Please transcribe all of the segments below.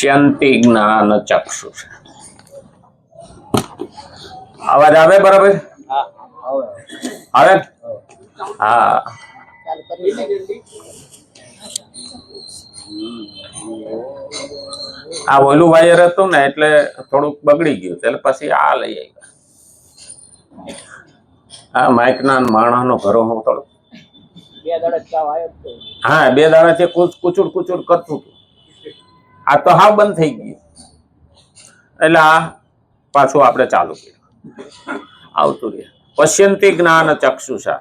પશ્યંતિ જ્ઞાન ચક્ષુ. અવાજ આવે બરાબર? આવે? હા. આ ઓલું વાયર હતું ને એટલે થોડુંક બગડી ગયું, એટલે પછી આ લઈ આવ્યા. હા, માઇક ના માણસ નો ઘરો હું થોડું. હા, 2 દાડાથી કુચુડ કરતું હતું. આ તો હાવ બંધ થઈ ગયું, એટલે આ પાછું આપણે ચાલુ કર્યું. આવતું રહે. પશ્યંતિ જ્ઞાન ચક્ષુષા.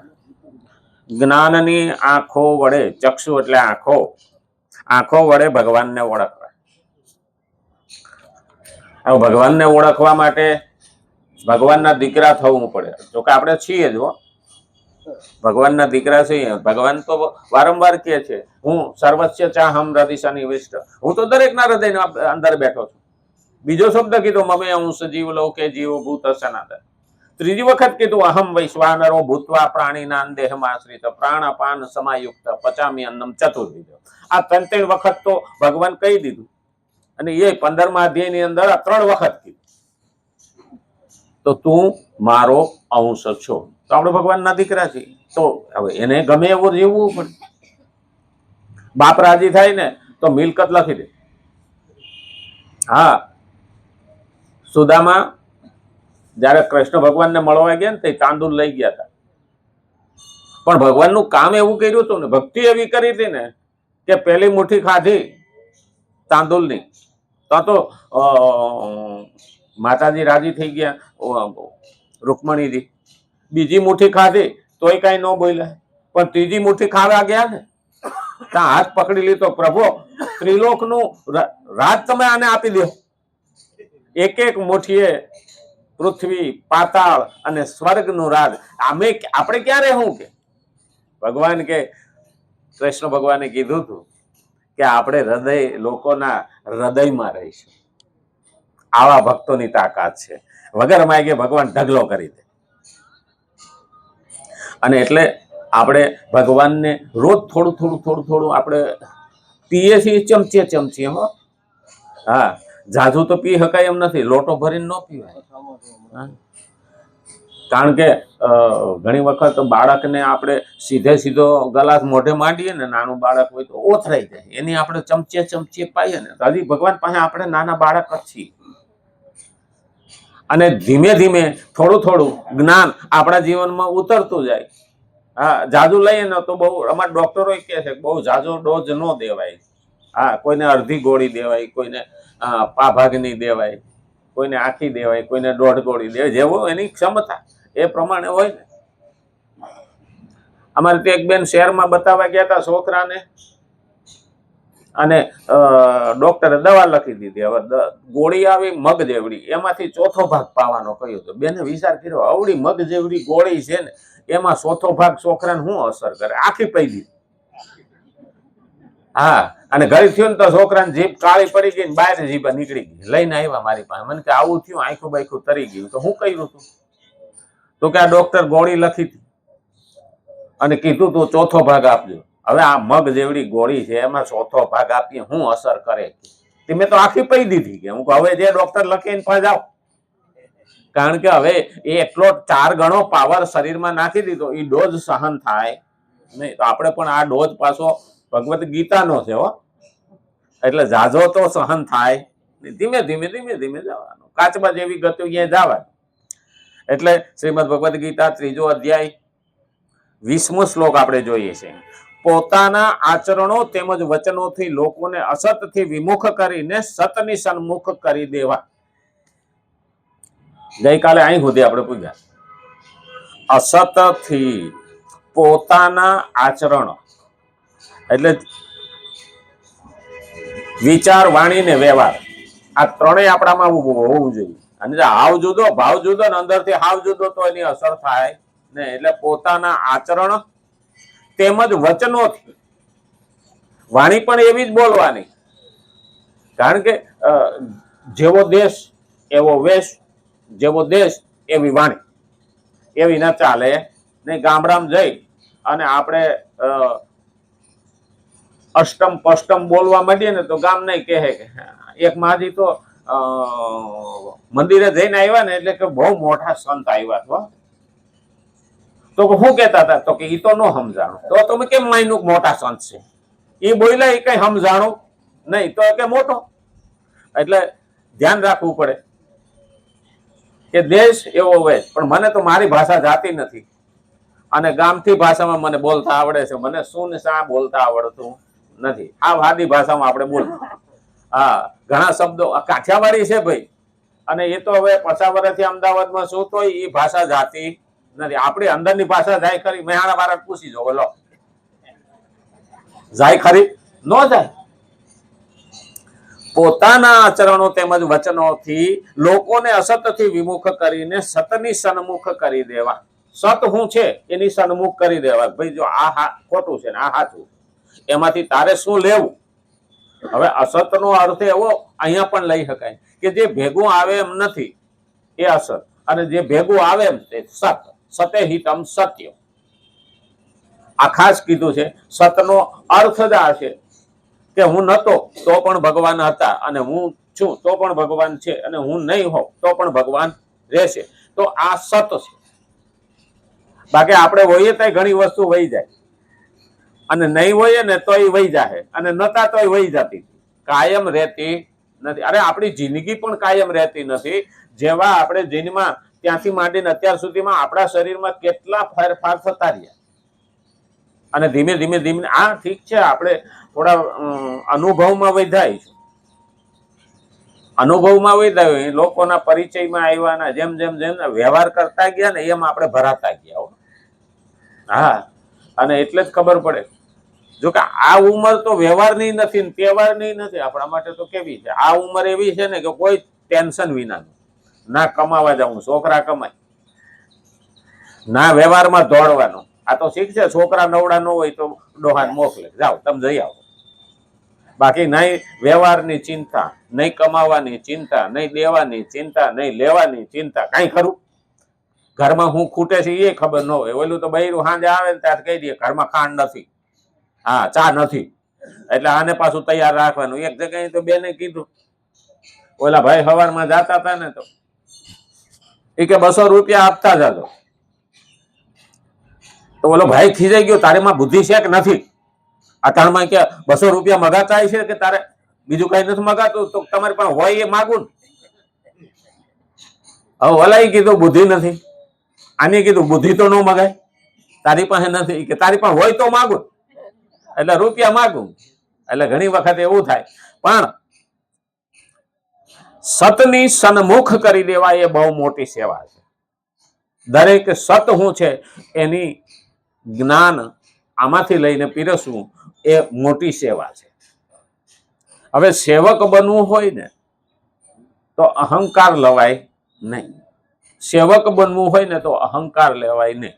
જ્ઞાનની આંખો વડે, ચક્ષુ એટલે આંખો, આંખો વડે ભગવાનને ઓળખવા. હવે ભગવાનને ઓળખવા માટે ભગવાનના દીકરા થવું પડે. જો કે આપણે છીએ જ હો, ભગવાનના દીકરા છીએ. ભગવાન તો વારંવાર કહે છે, હું સર્વસ્ય ચાહમ હૃદય નિવિષ્ટ. હું તો દરેકના હૃદયના અંદર બેઠો છું. બીજો શબ્દ કીધો મમે અંશ જીવ લોકે જીવો ભૂત સનાતન. ત્રીજી વખત કીધું અહમ વૈશ્વાનરો ભૂતવા પ્રાણીનાન દેહમાશ્રિત પ્રાણપાન સમાયુક્ત પચામી અન્નમ ચતુર્વિધ. આ 3 વખત તો ભગવાન કહી દીધું, અને એ 15મા અધ્યાયની અંદર આ 3 વખત કીધું. તો તું મારો અંશ છો. તો આપણે ભગવાનના દીકરા છીએ, તો હવે એને ગમે એવું જીવવું પડે. બાપ રાજી થાય ને તો મિલકત લખી દે. હા, સુદામા જયારે કૃષ્ણ ભગવાનને મળવા ગયા ને તે તાંદુલ લઈ ગયા હતા, પણ ભગવાનનું કામ એવું કર્યું હતું ને, ભક્તિ એવી કરી હતી ને કે પહેલી મુઠ્ઠી ખાધી તાંદુલની તો માતાજી રાજી થઈ ગયા, રૂકમણીજી. બીજી મુઠ્ઠી ખાધી તોય કઈ ન બોલ્યા, પણ ત્રીજી મુઠ્ઠી ખાવા ગયા ને ત્યાં હાથ પકડી લીધો, પ્રભુ ત્રિલોકનું રાજ તમે આને આપી દો. એક મુઠ્ઠીએ પૃથ્વી, પાતાળ અને સ્વર્ગનું રાજ. આપણે ક્યાં રહેવું? કે ભગવાન કે કૃષ્ણ ભગવાને કીધું હતું કે આપણે હૃદય, લોકોના હૃદયમાં રહીશું. આવા ભક્તોની તાકાત છે. વગર માગે ભગવાન ઢગલો કરી દે. અને એટલે આપણે ભગવાનને રોજ થોડું આપણે પીએ છીએ, ચમચીએ. હો, હા, જાજુ તો પી શકાય એમ નથી. લોટો ભરીને ન પીવાય. કારણ કે ઘણી વખત બાળકને આપણે સીધો ગલાસ મોઢે માંડીએ ને, નાનું બાળક હોય તો ઓથરાઈ જાય. એની આપણે ચમચીએ પાઈએ ને, હજી ભગવાન પાસે આપણે નાના બાળક જ છીએ. અને ધીમે ધીમે થોડું જ્ઞાન આપણા જીવનમાં ઉતરતું જાય. હા, જાજુ લઈએ ને તો બહુ, અમારા ડોક્ટરો કહે છે બહુ જાજો ડોઝ ન દેવાય. હા, કોઈને અડધી ગોળી દેવાય, કોઈને પાભાગની દેવાય, કોઈને આખી દેવાય, કોઈને 1.5 ગોળી દેવાય. જેવો એની ક્ષમતા એ પ્રમાણે હોય ને. અમારે ત્યાં એક બેન શહેરમાં બતાવવા ગયા હતા છોકરાને, અને ડોક્ટરે દવા લખી દીધી. હવે ગોળી આવી મગ જેવડી, એમાંથી ચોથો ભાગ પાવાનો કહ્યું. તો બેને વિચાર કર્યો, આવડી મગ જેવડી ગોળી છે ને, એમાં ચોથો ભાગ છોકરાને શું અસર કરે? આખી પી દીધી. હા, અને ઘરે થયું ને તો છોકરાને જીભ કાળી પડી ગઈ ને બહાર જીભ નીકળી ગઈ. લઈને આવ્યા મારી પાસે. મને કે આવું થયું, આખું બાખું તરી ગયું. તો હું કર્યું હતું? તો કે આ ડોક્ટર ગોળી લખી હતી અને કીધું તું ચોથો ભાગ આપજો. હવે આ મગ જેવડી ગોળી છે, એમાં ચોથો ભાગ આપીએ શું અસર કરે? મેં તો આખી પી દીધી. કે હું હવે જે ડોક્ટર લખીને પાસે જાઓ, કારણ કે હવે એ એટલો 4 ગણો પાવર શરીરમાં નાખી દીધો, એ ડોઝ સહન થાય નહીં. તો આપણે પણ આ ડોઝ પાછો ભગવદ્ ગીતાનો છે હો, એટલે જાજો તો સહન થાય. ધીમે ધીમે જવાનું. કાચબા જેવી ગતિ ક્યાંય જવાનું. એટલે શ્રીમદ ભગવદ્ ગીતા 3જો અધ્યાય 20મો શ્લોક આપણે જોઈએ છીએ. પોતાના આચરણો તેમજ વચનોથી લોકોને અસતથી વિમુખ કરીને સતની સન્મુખ કરી દેવા. ગઈકાલે અહીં સુધી આપણે પૂછ્યા, અસતથી પોતાના આચરણો એટલે વિચાર, વાણી ને વ્યવહાર, આ ત્રણેય આપણામાં હોવું જોઈએ. અને હાવ જુદો, ભાવ જુદો ને અંદરથી હાવ જુદો, તો એની અસર થાય ને. એટલે પોતાના આચરણ તેમજ વચનોથી, વાણી પણ એવી જ બોલવાની. કારણ કે જેવો દેશ એવો વેશ, જેવો દેશ એવી વાણી. એવી ના ચાલે નહીં. ગામડામાં જઈ અને આપણે અષ્ટમ પષ્ટમ બોલવા માંડીએ ને તો ગામ નહીં કહે કે એક માજી તો મંદિરે જઈને આવ્યા ને એટલે કે બહુ મોટા સંત આવ્યા છો. તો શું કેતા હતા તો કે ઈ તો નો સમજાણું. તો તમે કેમ માન્યું મોટા સંત છે? એ બોલ્યા એ કઈ સમજાણું નહીં તો કે મોટો. એટલે ધ્યાન રાખવું પડે કે દેશ એવો હોય પણ મને તો મારી ભાષા જાતી નથી અને ગામથી ભાષામાં મને બોલતા આવડે છે. મને શું ને શા બોલતા આવડતું નથી. આ વાદી ભાષામાં આપણે બોલવું. હા, ઘણા શબ્દો કાઠિયાવાડી છે ભાઈ, અને એ તો હવે 50 વર્ષથી અમદાવાદમાં શું તો એ ભાષા જાતી નથી. આપણી અંદરની ભાષા જાય ખરી? મેહાણા વાળા પૂછી જો, બોલો જાય ખરી? ન જાય. પોતાના આચરણો તેમજ વચનોથી લોકોને અસતથી વિમુખ કરીને સતની સન્મુખ કરી દેવા. સત શું છે એની સન્મુખ કરી દેવા. ભાઈ જો આ ખોટું છે ને આ સાચું, એમાંથી તારે શું લેવું? હવે અસતનો અર્થ એવો અહીંયા પણ લઈ શકાય કે જે ભેગું આવે એમ નથી એ અસત, અને જે ભેગું આવે એમ તે સત. સતે હિતમ સત્ય. આ ખાસ કીધું છે. સતનો અર્થ જ આ છે કે હું નતો તો પણ ભગવાન હતા, અને હું છું તો પણ ભગવાન છે, અને હું નહીં હોઉં તો પણ ભગવાન રહેશે. તો આ સત છે. બાકી આપણે હોઈએ તો ઘણી વસ્તુ વહી જાય, અને નહીં હોઈએ ને તો એ વહી જાય, અને નતા તો એ વહી જતી. કાયમ રહેતી નથી. અરે આપણી જિંદગી પણ કાયમ રહેતી નથી. જેવા આપણે જન્મમાં ત્યાંથી માંડીને અત્યાર સુધીમાં આપણા શરીરમાં કેટલા ફેરફાર થતા રહ્યા, અને ધીમે ધીમે ધીમે આ ઠીક છે આપણે થોડા અનુભવમાં વધાય છે. અનુભવમાં વધાય લોકોના પરિચયમાં આવ્યાના જેમ જેમ જેમ વ્યવહાર કરતા ગયા ને એમ આપણે ભરાતા ગયા. હા, અને એટલે જ ખબર પડે. જો કે આ ઉંમર તો વ્યવહારની નથી ને તહેવારની નથી. આપણા માટે તો કેવી છે આ ઉંમર? એવી છે ને કે કોઈ ટેન્શન વિનાનું. ના કમાવા જવું, છોકરા કમાય, ના વ્યવહારમાં દોડવાનું. આ તો શીખ છે. છોકરા નવડા ન હોય તો ડોહાને મોકલે, જાઓ તમે જઈ આવો. બાકી નહીં વ્યવહારની ચિંતા, નહીં કમાવાની ચિંતા, નહીં દેવાની ચિંતા, નહીં લેવાની ચિંતા. કઈ ખરું? ઘરમાં હું ખૂટે છે એ ખબર ન હોય. ઓલું તો બૈરું સાંજે આવે ને ત્યારે કહી દે ઘરમાં ખાંડ નથી, હા ચા નથી, એટલે આને પાછું તૈયાર રાખવાનું. એક જગ્યાએ તો બેને કીધું, ઓલા ભાઈ સવારમાં જાતા હતા ને તો એ કે 200 રૂપિયા આપતા જાજો. તો ઓલો ભાઈ ખીજાઈ ગયો, તારે માં બુદ્ધિ છે કે નથી? અટાણમાં કે 200 રૂપિયા મગાતા છે કે તારે બીજું કઈ નથી મગાતું? તો તમારી પાસે હોય એ માગું. હવે ઓલા કીધું બુદ્ધિ નથી, આને કીધું બુદ્ધિ તો ન મગાય, તારી પાસે નથી કે તારી પાસે હોય તો માગું, એટલે રૂપિયા માગું. એટલે ઘણી વખત એવું થાય. પણ સતની સન્મુખ કરી દેવા એ બહુ મોટી સેવા છે. દરેક સત શું છે એની જ્ઞાન આમાંથી લઈને પીરસવું એ મોટી સેવા છે. હવે સેવક બનવું હોય ને તો અહંકાર લવાય નહીં. સેવક બનવું હોય ને તો અહંકાર લેવાય નહીં,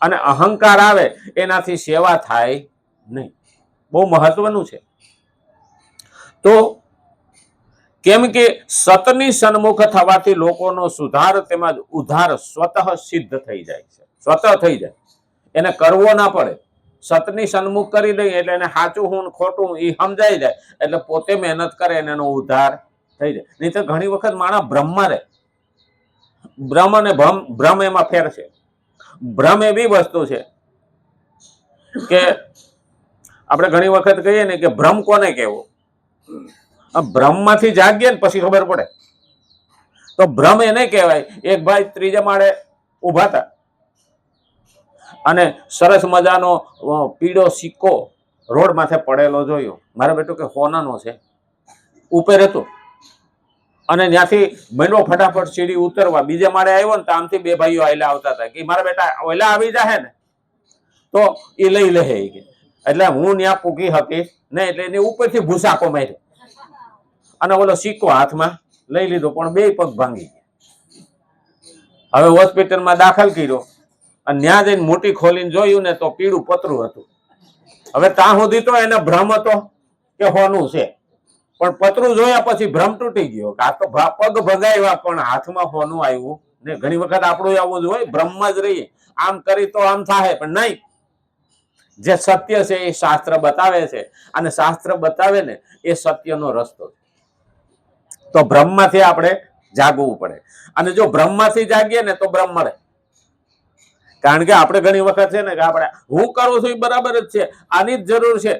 અને અહંકાર આવે એનાથી સેવા થાય નહીં. બહુ મહત્વનું છે. તો કેમ કે સતની સન્મુખ થવાથી લોકોનો સુધાર તેમજ ઉદ્ધાર સ્વતઃ સિદ્ધ થઈ જાય છે. સ્વતઃ થઈ જાય, એને કરવો ના પડે. સતની સન્મુખ કરી દઈએ એટલે એને સાચું હું ખોટું એ સમજાઈ જાય, એટલે પોતે મહેનત કરે અને એનો ઉદ્ધાર થઈ જાય. નહીં તો ઘણી વખત માણસ ભ્રમમાં રહે. ભ્રમ અને ભ્રમ એમાં ફેર છે. ભ્રમ એવી વસ્તુ છે કે આપણે ઘણી વખત કહીએ ને કે ભ્રમ કોને કહેવો? ભ્રમમાંથી જાગીએ ને પછી ખબર પડે. તો ભ્રમ એને કહેવાય. એક ભાઈ 3જા માળે ઉભા હતા અને સરસ મજાનો પીળો સિક્કો રોડ માથે પડેલો જોયો. મારા બેટો કે સોનાનો છે, ઉપર હતો, અને ત્યાંથી બન્યો ફટાફટ સીડી ઉતરવા. બીજા માળે આવ્યો ને તો આમથી 2 ભાઈઓ આયલા આવતા હતા કે મારા બેટા ઓલા આવી જાય ને તો એ લઈ લે. એટલે હું ત્યાં પૂકી શકીશ ને, એટલે એની ઉપરથી ભૂસાકો માર્યો અને ઓલો સિક્કો હાથમાં લઈ લીધો, પણ 2 પગ ભાંગી ગયા. હવે હોસ્પિટલમાં દાખલ કર્યો અને ત્યાં જઈને મોટી ખોલીને જોયું ને તો પીળું પતરું હતું. હવે ત્યાં સુધી તો એને ભ્રમ હતો કે હોનું છે, પણ પતરું જોયા પછી ભ્રમ તૂટી ગયો. આ તો પગ ભગાવ્યા પણ હાથમાં હોનું આવ્યું ને. ઘણી વખત આપણું આવું જ હોય, ભ્રમમાં જ રહીએ. આમ કરી તો આમ થાય, પણ નહીં. જે સત્ય છે એ શાસ્ત્ર બતાવે છે, અને શાસ્ત્ર બતાવે ને એ સત્યનો રસ્તો છે. તો ભ્રમમાંથી આપણે જાગવું પડે, અને જો ભ્રમમાંથી જાગીએ ને તો બ્રહ્મ મળે. કારણ કે આપણે ઘણી વખત છે ને કે આપણે હું કરું છું એ બરાબર જ છે, આની જ જરૂર છે,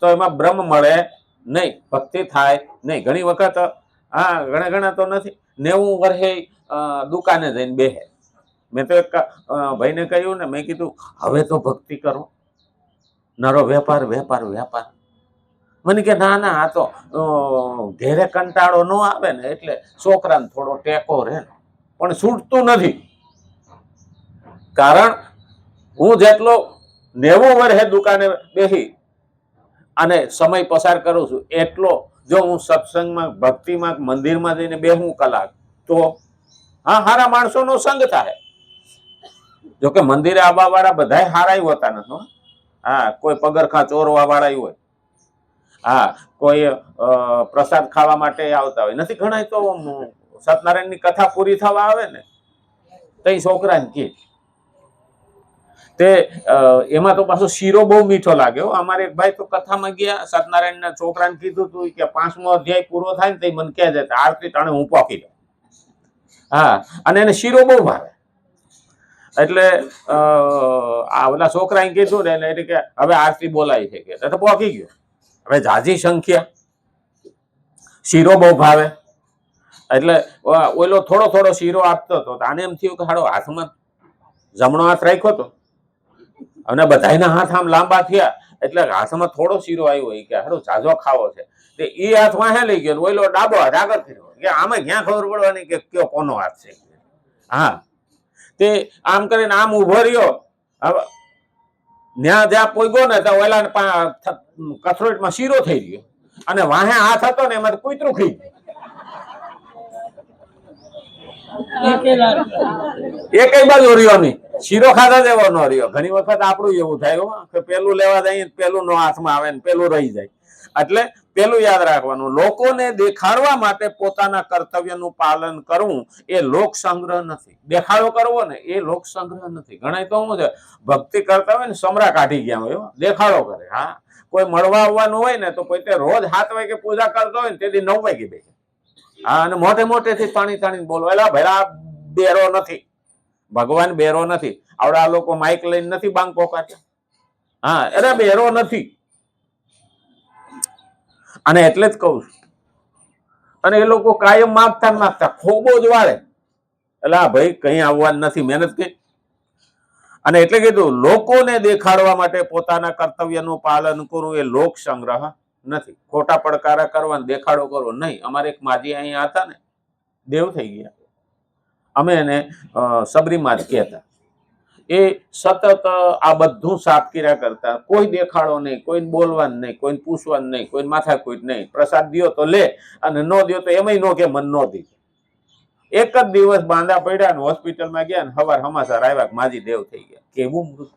તો એમાં બ્રહ્મ મળે નહીં, ભક્તિ થાય નહીં. ઘણી વખત ઘણા તો નથી 90 વર્ષે દુકાને જઈને બેહે. મેં તો એક ભાઈને કહ્યું ને, મેં કીધું હવે તો ભક્તિ કરો, નરો વેપાર વેપાર વેપાર. મને કે ના ના, આ તો ઘેરે કંટાળો ન આવે ને એટલે છોકરાને થોડો ટેકો રહે, પણ છૂટતું નથી. કારણ હું જેટલો 90 વર્ષે દુકાને બેસી અને સમય પસાર કરું છું, એટલો જો હું સત્સંગમાં, ભક્તિમાં, મંદિરમાં જઈને બેહું કલાક, તો હારા માણસોનો સંગ થાય. જોકે મંદિરે આવવા વાળા બધા હારા હોતા નથી. કોઈ પગરખા ચોરવા વાળા હોય, કોઈ પ્રસાદ ખાવા માટે આવતા હોય. નથી ઘણા તો સત્યનારાયણની કથા પૂરી થવા આવે ને તઈ છોકરાને કે તે એમાં તો પાછો શીરો બહુ મીઠો લાગે. અમારે એક ભાઈ તો કથામાં ગયા, સત્યનારાયણના છોકરાને કીધું હતું કે 5મો અધ્યાય પૂરો થાય ને તો મને કહે છે આરતી ટાણે હું પોકી દઉં. અને એને શીરો બહુ ભાવે. એટલે ઓલા છોકરાએ કીધું ને એટલે કે હવે આરતી બોલાય છે કે તો પોકી ગયો. હવે જાજી સંખ્યા, શીરો બહુ ભાવે, એટલે ઓલો થોડો થોડો શીરો આપતો હતો. આને એમ થયું કે હાડો હાથમાં જમણો હાથ રાખ્યો હતો અને બધાના હાથ આમ લાંબા થયા એટલે હાથમાં થોડો શીરો આવ્યો કે હાડો જાજો ખાવો છે. તે એ હાથ વાહે લઈ ગયો, ઓલો ડાબો હાથ આગળ કર્યો કે આમાં ક્યાં ખબર પડવાની કે કયો કોનો હાથ છે. તે આમ કરીને આમ ઉભો રહ્યો. હવે જ્યાં પોગ્યો ને ત્યાં ઓલા કથરોટમાં શીરો થઈ ગયો, અને વાહે હાથ હતો ને એમાં કૂતરું ખાઈ ગયું. એકઈ બાજુ રહ્યો નહીં, શીરો ખાધા જેવો ન રહ્યો. ઘણી વખત આપણું એવું થાય કે પેલું લેવા જઈએ પેલું નો હાથમાં આવે ને પેલું રહી જાય. એટલે પેલું યાદ રાખવાનું, લોકોને દેખાડવા માટે પોતાના કર્તવ્યનું પાલન કરવું એ લોક સંગ્રહ નથી. દેખાડો કરવો ને એ લોક સંગ્રહ નથી. ઘણા તો શું છે, ભક્તિ કરતા હોય ને સમરા કાઢી ગયા હોય, દેખાડો કરે. કોઈ મળવા આવવાનું હોય ને તો પોતે રોજ 7 વાગે પૂજા કરતો હોય ને તેથી 9 વાગે બે. અને મોટે મોટેથી તાણી તાણીને બોલો, એલા ભલા બેરો નથી, ભગવાન બેરો નથી. આવડા લોકો માઇક લઈને નથી બાંકો કાઢ્યા. અરે બેરો નથી. અને એટલે જ કહું છું. અને એ લોકો કાયમ માગતા ખોબો જ વાળે. એટલે ભાઈ કઈ આવવાનું નથી, મહેનત કઈ. અને એટલે કીધું લોકોને દેખાડવા માટે પોતાના કર્તવ્યનું પાલન કરવું એ લોક સંગ્રહ નથી. ખોટા પડકારા કરવા, દેખાડો કરવો નહીં. અમારે એક માજી અહીંયા હતા ને, દેવ થઈ ગયા. અમે એને સબરીમાં જ કહેતા. એ સતત આ બધું સાફ કર્યા કરતા, કોઈ દેખાડો નહીં, કોઈને બોલવાનું નહીં, કોઈને પૂછવાનું નહીં, કોઈ માથાકૂટ નહીં. પ્રસાદ દ્યો તો લે, અને ન દ્યો તો એમાંય નો કે મન નો દી. એક જ દિવસ બાંધા પડ્યા ને હોસ્પિટલમાં ગયા ને સવાર સમાચાર આવ્યા કે માજી દેવ થઈ ગયા. કેવું મૃત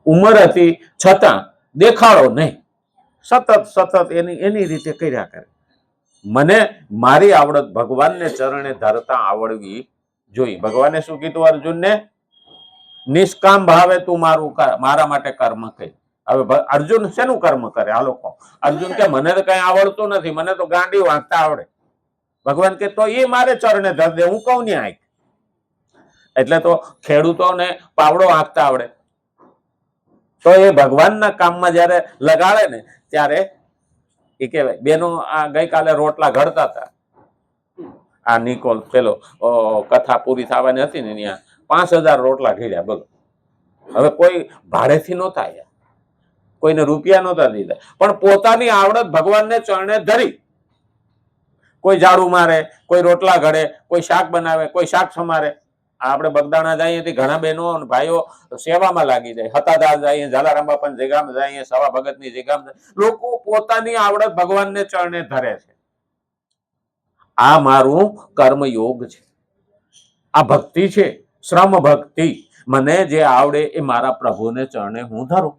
ઉંમર હતી છતાં દેખાડો નહીં, સતત એની રીતે કર્યા કરે. મને મારી આવડત ભગવાનને ચરણે ધરતા આવડવી જોઈએ. ભગવાને શું કીધું અર્જુનને? નિષ્કામ ભાવે તું મારા માટે કર્મ કર. હવે અર્જુન શેનું કર્મ કરે? આ લોકો અર્જુન કે મને તો કઈ આવડતું નથી, મને તો ગાંડી વાંચતા આવડે. ભગવાન કે તો એ મારે ચરણે ધર દે, હું કહું ને આંખ. એટલે તો ખેડૂતોને પાવડો આંકતા આવડે, તો એ ભગવાનના કામમાં જયારે લગાડે ને ત્યારે એ કહેવાય. બેનો આ ગઈકાલે રોટલા ઘડતા હતા. આ નિકોલ પેલો કથા પૂરી થવાની હતી ને ત્યાં 5000 રોટલા ઘડ્યા. બોલો, હવે કોઈ ભાડેથી નહોતા આવ્યા, કોઈને રૂપિયા નહોતા દીધા, પણ પોતાની આવડત ભગવાનને ચરણે ધરી. કોઈ ઝાડુ મારે, કોઈ રોટલા ઘડે, કોઈ શાક બનાવે, કોઈ શાક સમારે. આપણે બગદાણા જઈએ ઘણા બહેનો અને ભાઈઓ સેવામાં લાગી જાય. હતાદાર જઈએ, ઝાલારામ બાપાની જગ્યામાં જઈએ, સવા ભગતની જગ્યામાં. લોકો પોતાની આવડત ભગવાનને ચરણે ધરે છે. આ મારું કર્મયોગ છે, આ ભક્તિ છે, શ્રમ ભક્તિ. મને જે આવડે એ મારા પ્રભુને ચરણે હું ધરું.